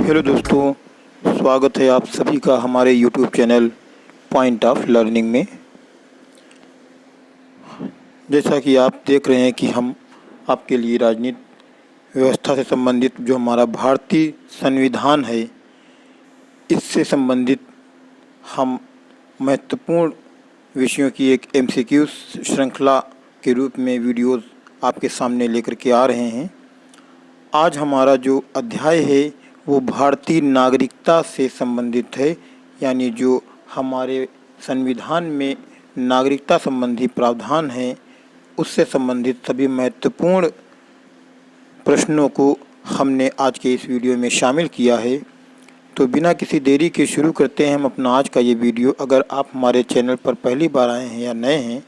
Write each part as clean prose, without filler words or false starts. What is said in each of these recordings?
Hello दोस्तों, स्वागत है आप सभी का हमारे YouTube channel point of learning में। जैसा कि आप देख रहे हैं कि हम आपके लिए राजनीति व्यवस्था से संबंधित जो हमारा भारतीय संविधान है, इससे संबंधित हम महत्वपूर्ण विषयों की एक एमसीक्यू श्रृंखला के रूप में वीडियोस आपके सामने लेकर के आ रहे हैं। आज हमारा जो अध्याय है वो भारतीय नागरिकता से संबंधित है, यानी जो हमारे संविधान में नागरिकता संबंधी प्रावधान हैं उससे संबंधित सभी महत्वपूर्ण प्रश्नों को हमने आज के इस वीडियो में शामिल किया है। तो बिना किसी देरी के शुरू करते हैं हम अपना आज का ये वीडियो। अगर आप हमारे चैनल पर पहली बार आए हैं या नए हैं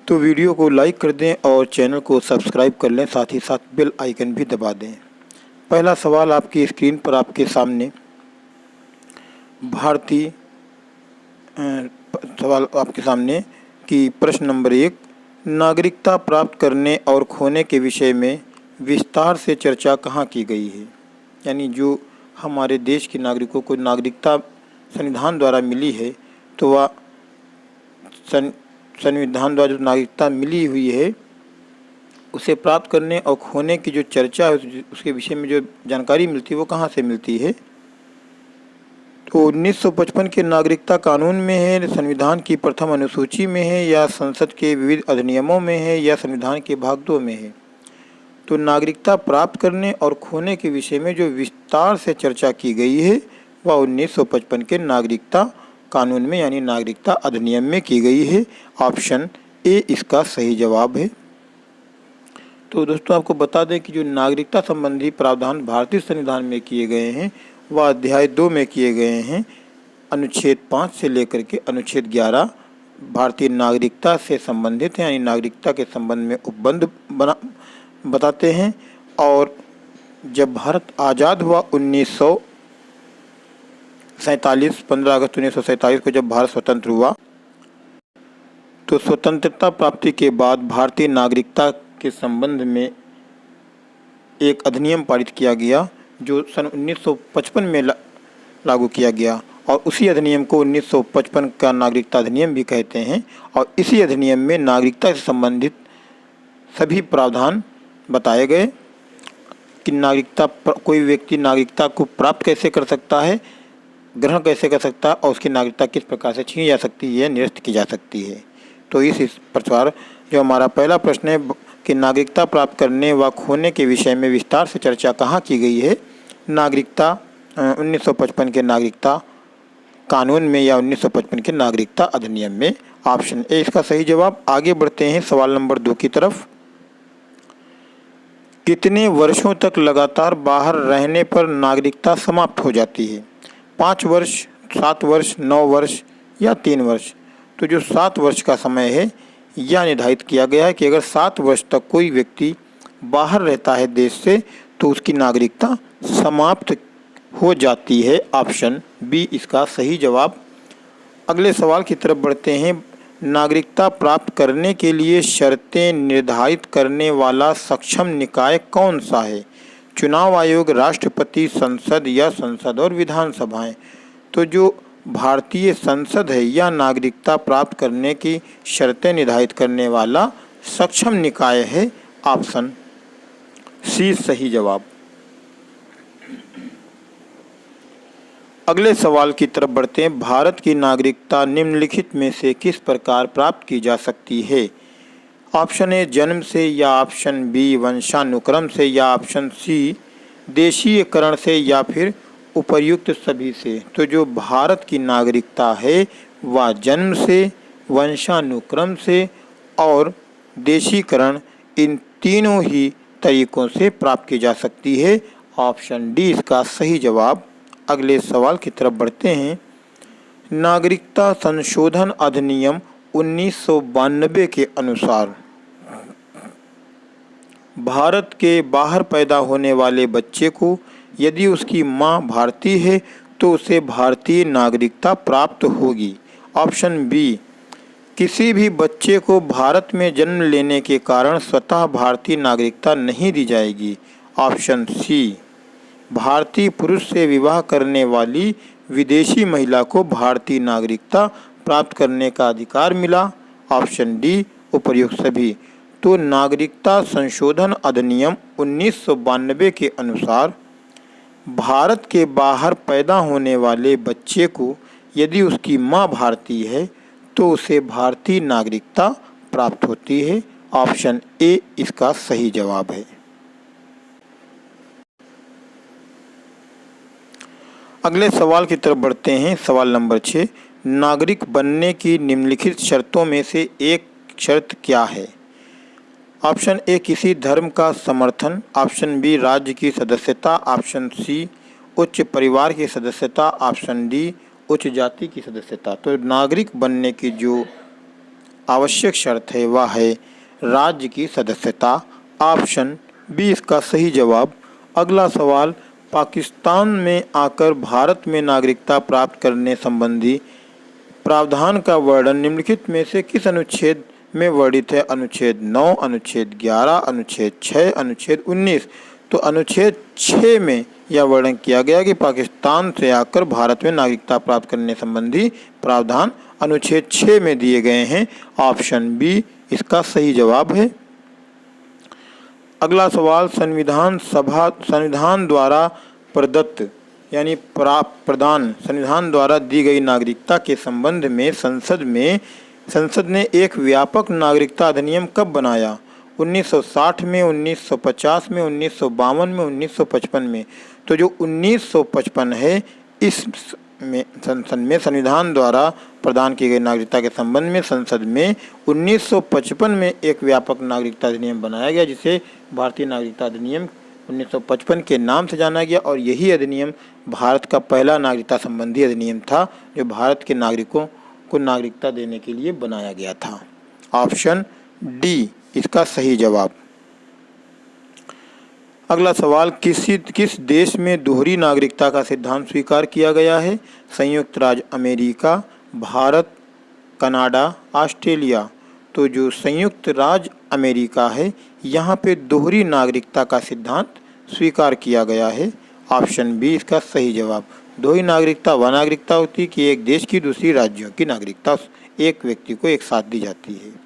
तो वीडियो को लाइक कर दें और चैनल को सब्सक्राइब कर लें, साथ ही साथ बेल आइकन भी दबा दें। पहला सवाल आपकी स्क्रीन पर आपके सामने सवाल आपके सामने कि प्रश्न नंबर 1, नागरिकता प्राप्त करने और खोने के विषय में विस्तार से चर्चा कहाँ की गई है। यानी जो हमारे देश के नागरिकों को नागरिकता संविधान द्वारा मिली है, तो वह संविधान द्वारा जो नागरिकता मिली हुई है उसे प्राप्त करने और खोने की जो चर्चा है उसके विषय में जो जानकारी मिलती है वो कहाँ से मिलती है। तो 1955 के नागरिकता कानून में है, संविधान की प्रथम अनुसूची में है, या संसद के विविध अधिनियमों में है, या संविधान के भाग 2 में है। तो नागरिकता प्राप्त करने और खोने के विषय में जो विस्तार से चर्चा की गई है वह 1955 के नागरिकता कानून में यानी नागरिकता अधिनियम में की गई है। ऑप्शन ए इसका सही जवाब है। तो दोस्तों आपको बता दें कि जो नागरिकता संबंधी प्रावधान भारतीय संविधान में किए गए हैं वह अध्याय 2 में किए गए हैं। अनुच्छेद 5 से लेकर के अनुच्छेद 11 भारतीय नागरिकता से संबंधित है, यानी नागरिकता के संबंध में उपबंध बताते हैं। और जब भारत आज़ाद हुआ 15 अगस्त 1947 को जब भारत स्वतंत्र हुआ, तो स्वतंत्रता प्राप्ति के बाद भारतीय नागरिकता के संबंध में एक अधिनियम पारित किया गया जो सन 1955 में लागू किया गया, और उसी अधिनियम को 1955 का नागरिकता अधिनियम भी कहते हैं। और इसी अधिनियम में नागरिकता से संबंधित सभी प्रावधान बताए गए कि कोई व्यक्ति नागरिकता को प्राप्त कैसे कर सकता है, ग्रहण कैसे कर सकता है, और उसकी नागरिकता किस प्रकार से छीनी जा सकती है, निरस्त की जा सकती है। तो इस प्रकार जो हमारा पहला प्रश्न है कि नागरिकता प्राप्त करने व खोने के विषय में विस्तार से चर्चा कहाँ की गई है, नागरिकता 1955 के नागरिकता कानून में या 1955 के नागरिकता अधिनियम में। ऑप्शन ए इसका सही जवाब। आगे बढ़ते हैं सवाल नंबर 2 की तरफ। कितने वर्षों तक लगातार बाहर रहने पर नागरिकता समाप्त हो जाती है? 5 वर्ष, 7 वर्ष, 9 वर्ष या 3 वर्ष? तो जो 7 वर्ष का समय है यह निर्धारित किया गया है कि अगर 7 वर्ष तक कोई व्यक्ति बाहर रहता है देश से तो उसकी नागरिकता समाप्त हो जाती है। ऑप्शन बी इसका सही जवाब। अगले सवाल की तरफ बढ़ते हैं। नागरिकता प्राप्त करने के लिए शर्तें निर्धारित करने वाला सक्षम निकाय कौन सा है? चुनाव आयोग, राष्ट्रपति, संसद या संसद और विधानसभाएं? तो जो भारतीय संसद है या नागरिकता प्राप्त करने की शर्तें निर्धारित करने वाला सक्षम निकाय है। ऑप्शन सी सही जवाब। अगले सवाल की तरफ बढ़ते हैं। भारत की नागरिकता निम्नलिखित में से किस प्रकार प्राप्त की जा सकती है? ऑप्शन ए जन्म से, या ऑप्शन बी वंशानुक्रम से, या ऑप्शन सी देशीयकरण से, या फिर उपर्युक्त सभी से? तो जो भारत की नागरिकता है वह जन्म से, वंशानुक्रम से और देशीकरण, इन तीनों ही तरीकों से प्राप्त की जा सकती है। ऑप्शन डी इसका सही जवाब। अगले सवाल की तरफ बढ़ते हैं। नागरिकता संशोधन अधिनियम 1992 के अनुसार भारत के बाहर पैदा होने वाले बच्चे को यदि उसकी मां भारतीय है तो उसे भारतीय नागरिकता प्राप्त होगी। ऑप्शन बी किसी भी बच्चे को भारत में जन्म लेने के कारण स्वतः भारतीय नागरिकता नहीं दी जाएगी। ऑप्शन सी भारतीय पुरुष से विवाह करने वाली विदेशी महिला को भारतीय नागरिकता प्राप्त करने का अधिकार मिला। ऑप्शन डी उपर्युक्त सभी। तो नागरिकता संशोधन अधिनियम 1992 के अनुसार भारत के बाहर पैदा होने वाले बच्चे को यदि उसकी मां भारतीय है तो उसे भारतीय नागरिकता प्राप्त होती है। ऑप्शन ए इसका सही जवाब है। अगले सवाल की तरफ बढ़ते हैं। सवाल नंबर 6, नागरिक बनने की निम्नलिखित शर्तों में से एक शर्त क्या है? ऑप्शन ए किसी धर्म का समर्थन, ऑप्शन बी राज्य की सदस्यता, ऑप्शन सी उच्च परिवार की सदस्यता, ऑप्शन डी उच्च जाति की सदस्यता। तो नागरिक बनने की जो आवश्यक शर्त है वह है राज्य की सदस्यता। ऑप्शन बी इसका सही जवाब। अगला सवाल, पाकिस्तान में आकर भारत में नागरिकता प्राप्त करने संबंधी प्रावधान का वर्णन निम्नलिखित में से किस अनुच्छेद में वर्णित है? अनुच्छेद 9, अनुच्छेद 11, अनुच्छेद 6, अनुच्छेद 19। तो अनुच्छेद 6 में यह वर्णन किया गया कि पाकिस्तान से आकर भारत में नागरिकता प्राप्त करने संबंधी प्रावधान अनुच्छेद 6 में दिए गए हैं। ऑप्शन बी इसका सही जवाब है। अगला सवाल, संविधान द्वारा प्रदत्त यानी प्रदान संविधान द्वारा दी गई नागरिकता के संबंध में संसद ने एक व्यापक नागरिकता अधिनियम कब बनाया? 1960 में, 1950 में, 1952 में, 1955 में। तो जो 1955 है इस में संसद में संविधान द्वारा प्रदान की गई नागरिकता के संबंध में संसद में 1955 में एक व्यापक नागरिकता अधिनियम बनाया गया जिसे भारतीय नागरिकता अधिनियम 1955 के नाम से जाना गया। और यही अधिनियम भारत का पहला नागरिकता संबंधी अधिनियम था जो भारत के नागरिकों को नागरिकता देने के लिए बनाया गया था। ऑप्शन डी इसका सही जवाब। अगला सवाल, किस देश में दोहरी नागरिकता का सिद्धांत स्वीकार किया गया है? संयुक्त राज्य अमेरिका, भारत, कनाडा, ऑस्ट्रेलिया। तो जो संयुक्त राज्य अमेरिका है यहाँ पे दोहरी नागरिकता का सिद्धांत स्वीकार किया गया है। ऑप्शन बी इसका सही जवाब। दोहरी नागरिकता वह नागरिकता होती है कि एक देश की दूसरी राज्यों की नागरिकता एक व्यक्ति को एक साथ दी जाती है।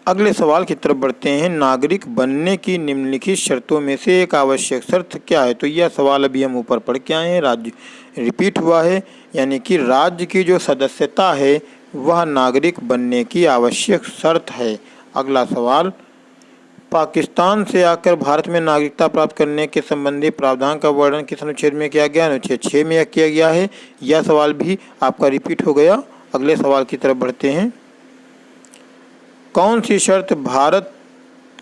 अगले सवाल की तरफ बढ़ते हैं। नागरिक बनने की निम्नलिखित शर्तों में से एक आवश्यक शर्त क्या है? तो यह सवाल अभी हम ऊपर पढ़ के आए हैं, राज्य रिपीट हुआ है, यानी कि राज्य की जो सदस्यता है वह नागरिक बनने की आवश्यक शर्त है। अगला सवाल, पाकिस्तान से आकर भारत में नागरिकता प्राप्त करने के संबंधी प्रावधान का वर्णन किस अनुच्छेद में किया गया? अनुच्छेद 6 में किया गया है। यह सवाल भी आपका रिपीट हो गया। अगले सवाल की तरफ बढ़ते हैं। कौन सी शर्त भारत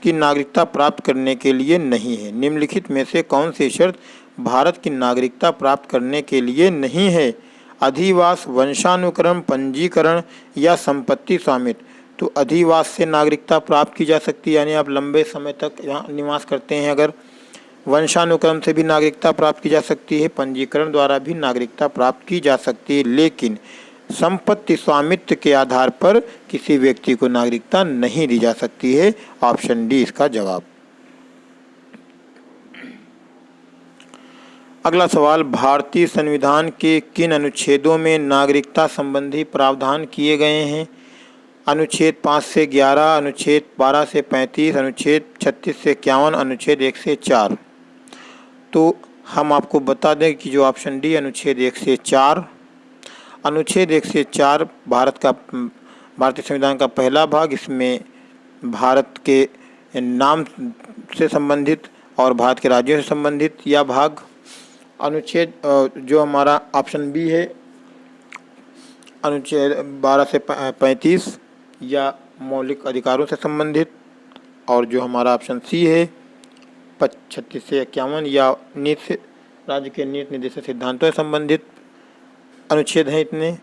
की नागरिकता प्राप्त करने के लिए नहीं है? निम्नलिखित में से कौन सी शर्त भारत की नागरिकता प्राप्त करने के लिए नहीं है? अधिवास, वंशानुक्रम, पंजीकरण या संपत्ति स्वामित्व। तो अधिवास से नागरिकता प्राप्त की जा सकती है, यानी आप लंबे समय तक यहाँ निवास करते हैं अगर। वंशानुक्रम से भी नागरिकता प्राप्त की जा सकती है, पंजीकरण द्वारा भी नागरिकता प्राप्त की जा सकती है, लेकिन संपत्ति स्वामित्व के आधार पर किसी व्यक्ति को नागरिकता नहीं दी जा सकती है। ऑप्शन डी इसका जवाब। अगला सवाल, भारतीय संविधान के किन अनुच्छेदों में नागरिकता संबंधी प्रावधान किए गए हैं? अनुच्छेद 5 से 11, अनुच्छेद 12 से 35, अनुच्छेद 36 से 51, अनुच्छेद 1 से 4। तो हम आपको बता दें कि जो ऑप्शन डी अनुच्छेद 1 से 4, अनुच्छेद 1 से 4 भारतीय संविधान का पहला भाग, इसमें भारत के नाम से संबंधित और भारत के राज्यों से संबंधित यह भाग। अनुच्छेद जो हमारा ऑप्शन बी है अनुच्छेद 12 से 35 या मौलिक अधिकारों से संबंधित, और जो हमारा ऑप्शन सी है 36 से 51 या राज्य के नीति निर्देशक सिद्धांतों से संबंधित अनुच्छेद हैं इतने।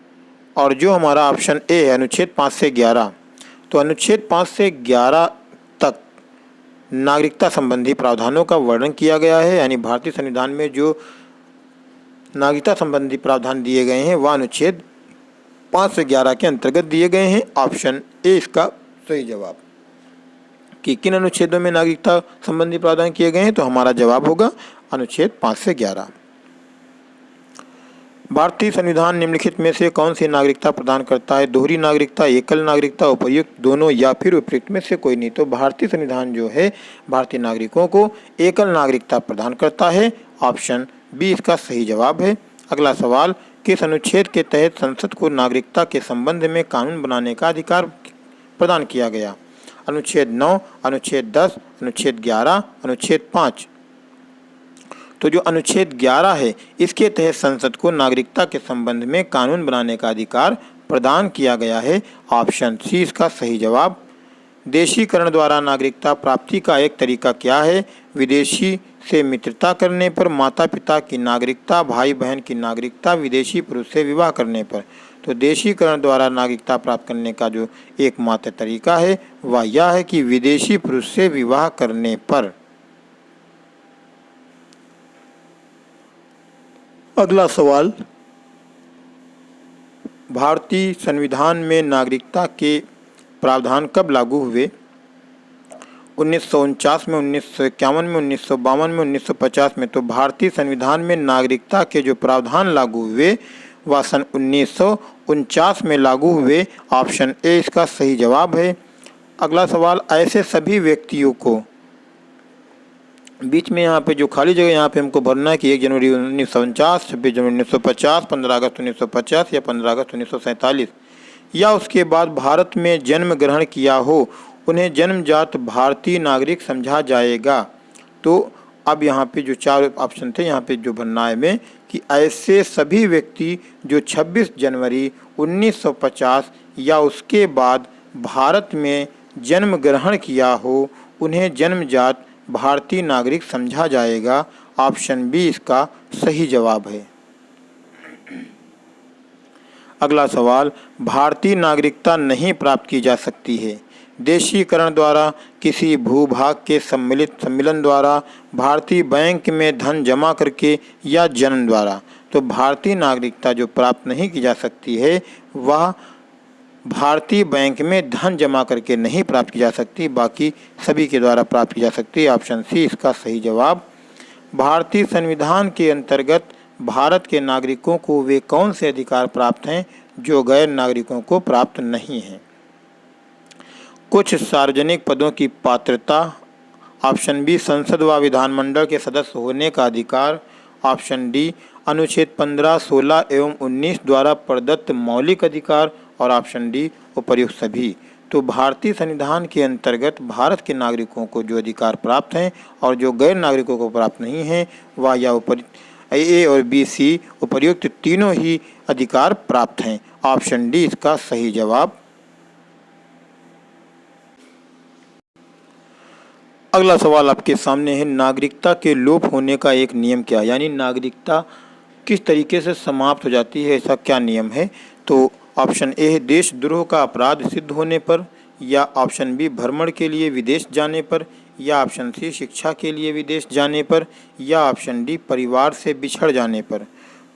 और जो हमारा ऑप्शन ए है अनुच्छेद 5 से 11, तो अनुच्छेद 5 से 11 तक नागरिकता संबंधी प्रावधानों का वर्णन किया गया है, यानी भारतीय संविधान में जो नागरिकता संबंधी प्रावधान दिए गए हैं वह अनुच्छेद 5 से 11 के अंतर्गत दिए गए हैं। ऑप्शन ए इसका सही जवाब। कि किन अनुच्छेदों में नागरिकता संबंधी प्रावधान किए गए हैं, तो हमारा जवाब होगा अनुच्छेद 5 से 11। भारतीय संविधान निम्नलिखित में से कौन सी नागरिकता प्रदान करता है? दोहरी नागरिकता, एकल नागरिकता, उपर्युक्त, दोनों या फिर विपरीत में से कोई नहीं। तो भारतीय संविधान जो है भारतीय नागरिकों को एकल नागरिकता प्रदान करता है। ऑप्शन बी इसका सही जवाब है। अगला सवाल, किस अनुच्छेद के तहत संसद को नागरिकता के संबंध में कानून बनाने का अधिकार प्रदान किया गया? अनुच्छेद 9, अनुच्छेद 10, अनुच्छेद 11, अनुच्छेद 5। तो जो अनुच्छेद 11 है इसके तहत संसद को नागरिकता के संबंध में कानून बनाने का अधिकार प्रदान किया गया है। ऑप्शन सी इसका सही जवाब। देशीकरण द्वारा नागरिकता प्राप्ति का एक तरीका क्या है? विदेशी से मित्रता करने पर, माता पिता की नागरिकता, भाई बहन की नागरिकता, विदेशी पुरुष से विवाह करने पर। तो देशीकरण द्वारा नागरिकता प्राप्त करने का जो एकमात्र तरीका है वह यह है कि विदेशी पुरुष से विवाह करने पर। अगला सवाल, भारतीय संविधान में नागरिकता के प्रावधान कब लागू हुए? 1949 में, 1951 में, 1952 में, 1950 में। तो भारतीय संविधान में नागरिकता के जो प्रावधान लागू हुए वह सन 1949 में लागू हुए। ऑप्शन ए इसका सही जवाब है। अगला सवाल, ऐसे सभी व्यक्तियों को, बीच में यहाँ पे जो खाली जगह यहाँ पे हमको भरना है कि 1 जनवरी 1949, 26 जनवरी 1950, 15 अगस्त 1950 या 15 अगस्त 1947 या उसके बाद भारत में जन्म ग्रहण किया हो, उन्हें जन्मजात भारतीय नागरिक समझा जाएगा। तो अब यहाँ पे जो 4 ऑप्शन थे यहाँ पे जो भरना है में कि ऐसे सभी व्यक्ति जो 26 जनवरी 1950 या उसके बाद भारत में जन्म ग्रहण किया हो, उन्हें जन्मजात भारतीय नागरिक समझा जाएगा। ऑप्शन बी इसका सही जवाब है। अगला सवाल, भारतीय नागरिकता नहीं प्राप्त की जा सकती है। देशीकरण द्वारा, किसी भूभाग के सम्मिलन द्वारा, भारतीय बैंक में धन जमा करके या जन्म द्वारा। तो भारतीय नागरिकता जो प्राप्त नहीं की जा सकती है वह भारतीय बैंक में धन जमा करके नहीं प्राप्त की जा सकती, बाकी सभी के द्वारा प्राप्त की जा सकती है। ऑप्शन सी इसका सही जवाब। भारतीय संविधान के अंतर्गत भारत के नागरिकों को वे कौन से अधिकार प्राप्त हैं जो गैर नागरिकों को प्राप्त नहीं हैं? कुछ सार्वजनिक पदों की पात्रता। ऑप्शन बी, संसद व विधानमंडल के सदस्य होने का अधिकार। ऑप्शन डी, अनुच्छेद 15, 16 एवं 19 द्वारा प्रदत्त मौलिक अधिकार। और ऑप्शन डी, उपर्युक्त सभी। तो भारतीय संविधान के अंतर्गत भारत के नागरिकों को जो अधिकार प्राप्त हैं और जो गैर नागरिकों को प्राप्त नहीं हैं वह या ए और बी, सी उपर्युक्त तीनों ही अधिकार प्राप्त हैं। ऑप्शन डी इसका सही जवाब। अगला सवाल आपके सामने है, नागरिकता के लोप होने का एक नियम क्या है? यानी नागरिकता किस तरीके से समाप्त हो जाती है, ऐसा क्या नियम है? तो ऑप्शन ए है देशद्रोह का अपराध सिद्ध होने पर, या ऑप्शन बी भ्रमण के लिए विदेश जाने पर, या ऑप्शन सी शिक्षा के लिए विदेश जाने पर, या ऑप्शन डी परिवार से बिछड़ जाने पर।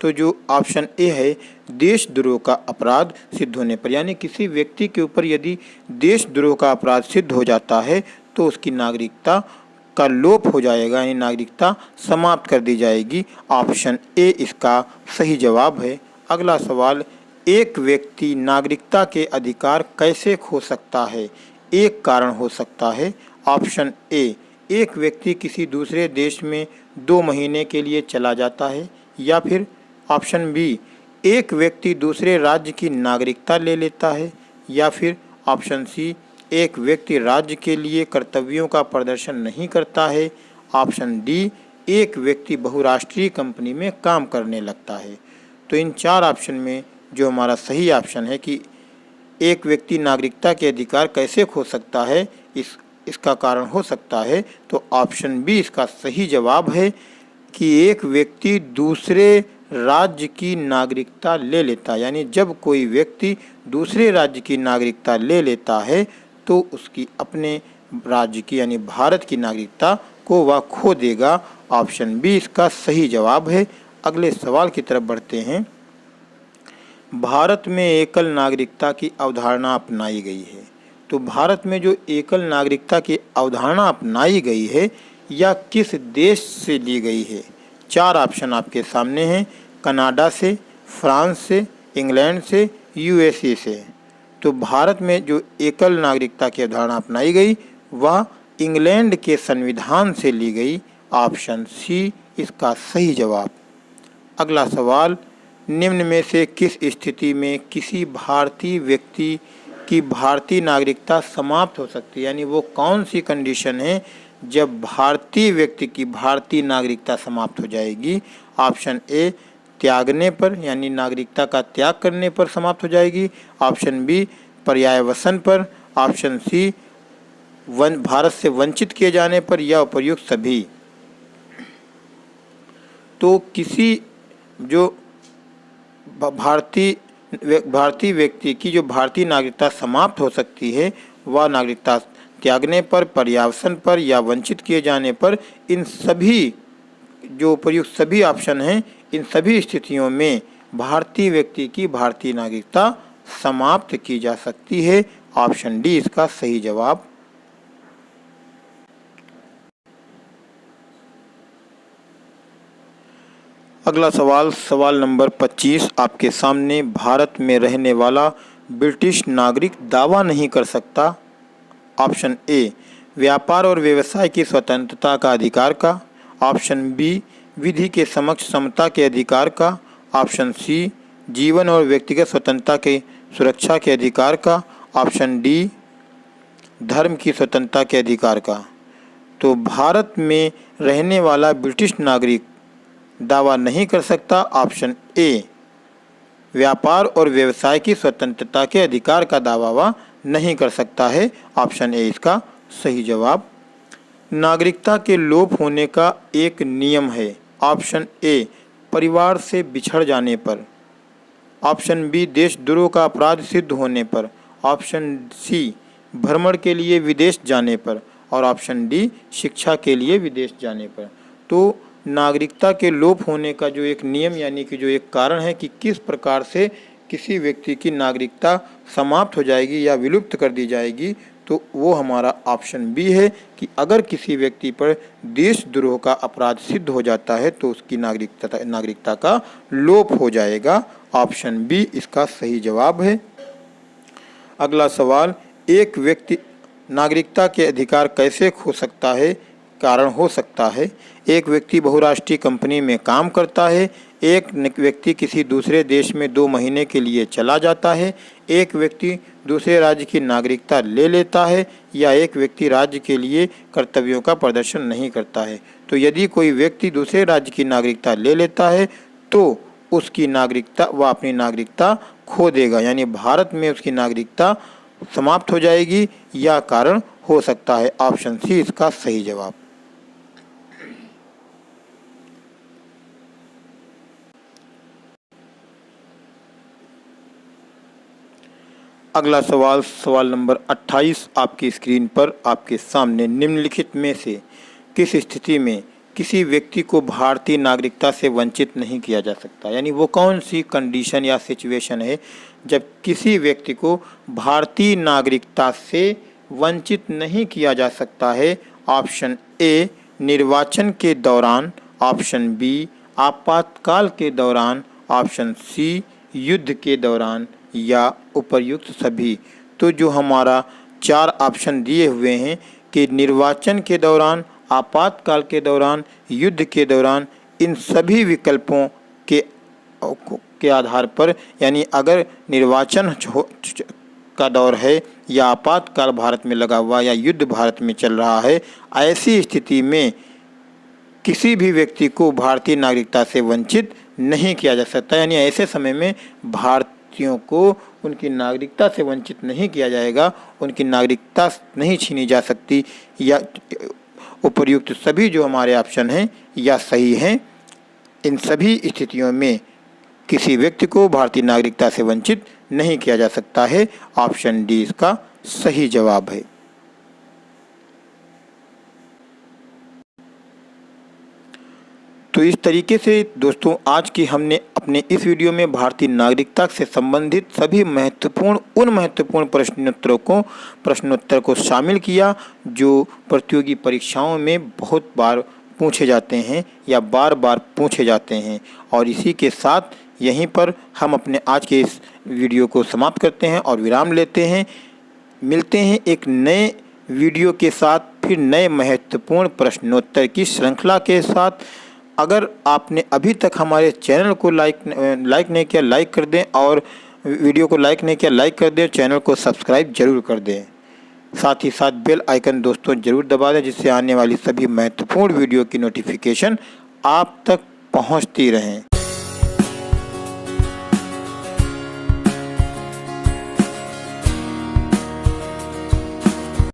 तो जो ऑप्शन ए है देशद्रोह का अपराध सिद्ध होने पर, यानी किसी व्यक्ति के ऊपर यदि देशद्रोह का अपराध सिद्ध हो जाता है तो उसकी नागरिकता का लोप हो जाएगा, यानी नागरिकता समाप्त कर दी जाएगी। ऑप्शन ए इसका सही जवाब है। अगला सवाल, एक व्यक्ति नागरिकता के अधिकार कैसे खो सकता है? एक कारण हो सकता है। ऑप्शन ए, एक व्यक्ति किसी दूसरे देश में 2 महीने के लिए चला जाता है, या फिर ऑप्शन बी, एक व्यक्ति दूसरे राज्य की नागरिकता ले लेता है, या फिर ऑप्शन सी, एक व्यक्ति राज्य के लिए कर्तव्यों का प्रदर्शन नहीं करता है। ऑप्शन डी, एक व्यक्ति बहुराष्ट्रीय कंपनी में काम करने लगता है। तो इन 4 ऑप्शन में जो हमारा सही ऑप्शन है कि एक व्यक्ति नागरिकता के अधिकार कैसे खो सकता है, इसका कारण हो सकता है, तो ऑप्शन बी इसका सही जवाब है कि एक व्यक्ति दूसरे राज्य की नागरिकता ले लेता है। यानी जब कोई व्यक्ति दूसरे राज्य की नागरिकता ले लेता है तो उसकी अपने राज्य की यानी भारत की नागरिकता को वह खो देगा। ऑप्शन बी इसका सही जवाब है। अगले सवाल की तरफ बढ़ते हैं। भारत में एकल नागरिकता की अवधारणा अपनाई गई है। तो भारत में जो एकल नागरिकता की अवधारणा अपनाई गई है या किस देश से ली गई है? 4 ऑप्शन आपके सामने हैं। कनाडा से, फ्रांस से, इंग्लैंड से, यूएसए से। तो भारत में जो एकल नागरिकता की अवधारणा अपनाई गई वह इंग्लैंड के संविधान से ली गई। ऑप्शन सी इसका सही जवाब। अगला सवाल, निम्न में से किस स्थिति में किसी भारतीय व्यक्ति की भारतीय नागरिकता समाप्त हो सकती है? यानी वो कौन सी कंडीशन है जब भारतीय व्यक्ति की भारतीय नागरिकता समाप्त हो जाएगी? ऑप्शन ए, त्यागने पर यानी नागरिकता का त्याग करने पर समाप्त हो जाएगी। ऑप्शन बी, पर्यायवसन पर। ऑप्शन सी, भारत से वंचित किए जाने पर, या उपर्युक्त सभी। तो किसी जो भारतीय व्यक्ति की जो भारतीय नागरिकता समाप्त हो सकती है वह नागरिकता त्यागने पर, पर्यावसन पर या वंचित किए जाने पर। इन सभी जो प्रयुक्त सभी ऑप्शन हैं, इन सभी स्थितियों में भारतीय व्यक्ति की भारतीय नागरिकता समाप्त की जा सकती है। ऑप्शन डी इसका सही जवाब। अगला सवाल, सवाल नंबर 25 आपके सामने। भारत में रहने वाला ब्रिटिश नागरिक दावा नहीं कर सकता। ऑप्शन ए, व्यापार और व्यवसाय की स्वतंत्रता का अधिकार का। ऑप्शन बी, विधि के समक्ष समता के अधिकार का। ऑप्शन सी, जीवन और व्यक्तिगत स्वतंत्रता के सुरक्षा के अधिकार का। ऑप्शन डी, धर्म की स्वतंत्रता के अधिकार का। तो भारत में रहने वाला ब्रिटिश नागरिक दावा नहीं कर सकता। ऑप्शन ए, व्यापार और व्यवसाय की स्वतंत्रता के अधिकार का दावा वह नहीं कर सकता है। ऑप्शन ए इसका सही जवाब। नागरिकता के लोप होने का एक नियम है। ऑप्शन ए, परिवार से बिछड़ जाने पर। ऑप्शन बी, देशद्रोह का अपराध सिद्ध होने पर। ऑप्शन सी, भ्रमण के लिए विदेश जाने पर। और ऑप्शन डी, शिक्षा के लिए विदेश जाने पर। तो नागरिकता के लोप होने का जो एक नियम यानी कि जो एक कारण है कि किस प्रकार से किसी व्यक्ति की नागरिकता समाप्त हो जाएगी या विलुप्त कर दी जाएगी, तो वो हमारा ऑप्शन बी है कि अगर किसी व्यक्ति पर देशद्रोह का अपराध सिद्ध हो जाता है तो उसकी नागरिकता का लोप हो जाएगा। ऑप्शन बी इसका सही जवाब है। अगला सवाल, एक व्यक्ति नागरिकता के अधिकार कैसे खो सकता है? कारण हो सकता है। एक व्यक्ति बहुराष्ट्रीय कंपनी में काम करता है। एक व्यक्ति किसी दूसरे देश में 2 महीने के लिए चला जाता है। एक व्यक्ति दूसरे राज्य की नागरिकता ले लेता है। या एक व्यक्ति राज्य के लिए कर्तव्यों का प्रदर्शन नहीं करता है। तो यदि कोई व्यक्ति दूसरे राज्य की नागरिकता ले लेता है तो उसकी नागरिकता वह अपनी नागरिकता खो देगा, यानी भारत में उसकी नागरिकता समाप्त हो जाएगी। यह कारण हो सकता है। ऑप्शन सी इसका सही जवाब। अगला सवाल, सवाल नंबर 28 आपकी स्क्रीन पर आपके सामने। निम्नलिखित में से किस स्थिति में किसी व्यक्ति को भारतीय नागरिकता से वंचित नहीं किया जा सकता? यानी वो कौन सी कंडीशन या सिचुएशन है जब किसी व्यक्ति को भारतीय नागरिकता से वंचित नहीं किया जा सकता है? ऑप्शन ए, निर्वाचन के दौरान। ऑप्शन बी, आपातकाल के दौरान। ऑप्शन सी, युद्ध के दौरान। या उपर्युक्त सभी। तो जो हमारा 4 ऑप्शन दिए हुए हैं कि निर्वाचन के दौरान, आपातकाल के दौरान, युद्ध के दौरान, इन सभी विकल्पों के आधार पर, यानी अगर निर्वाचन का दौर है या आपातकाल भारत में लगा हुआ या युद्ध भारत में चल रहा है, ऐसी स्थिति में किसी भी व्यक्ति को भारतीय नागरिकता से वंचित नहीं किया जा सकता। यानी ऐसे समय में भारतीयों को उनकी नागरिकता से वंचित नहीं किया जाएगा, उनकी नागरिकता नहीं छीनी जा सकती। या उपर्युक्त सभी जो हमारे ऑप्शन हैं या सही हैं। इन सभी स्थितियों में किसी व्यक्ति को भारतीय नागरिकता से वंचित नहीं किया जा सकता है। ऑप्शन डी इसका सही जवाब है। तो इस तरीके से दोस्तों आज की हमने अपने इस वीडियो में भारतीय नागरिकता से संबंधित सभी महत्वपूर्ण प्रश्नोत्तर को शामिल किया जो प्रतियोगी परीक्षाओं में बहुत बार पूछे जाते हैं या बार बार पूछे जाते हैं। और इसी के साथ यहीं पर हम अपने आज के इस वीडियो को समाप्त करते हैं और विराम लेते हैं। मिलते हैं एक नए वीडियो के साथ, फिर नए महत्वपूर्ण प्रश्नोत्तर की श्रृंखला के साथ। अगर आपने अभी तक हमारे चैनल को लाइक नहीं किया, लाइक कर दें, और वीडियो को लाइक नहीं किया, लाइक कर दें, चैनल को सब्सक्राइब जरूर कर दें। साथ ही साथ बेल आइकन दोस्तों जरूर दबा दें, जिससे आने वाली सभी महत्वपूर्ण वीडियो की नोटिफिकेशन आप तक पहुंचती रहें।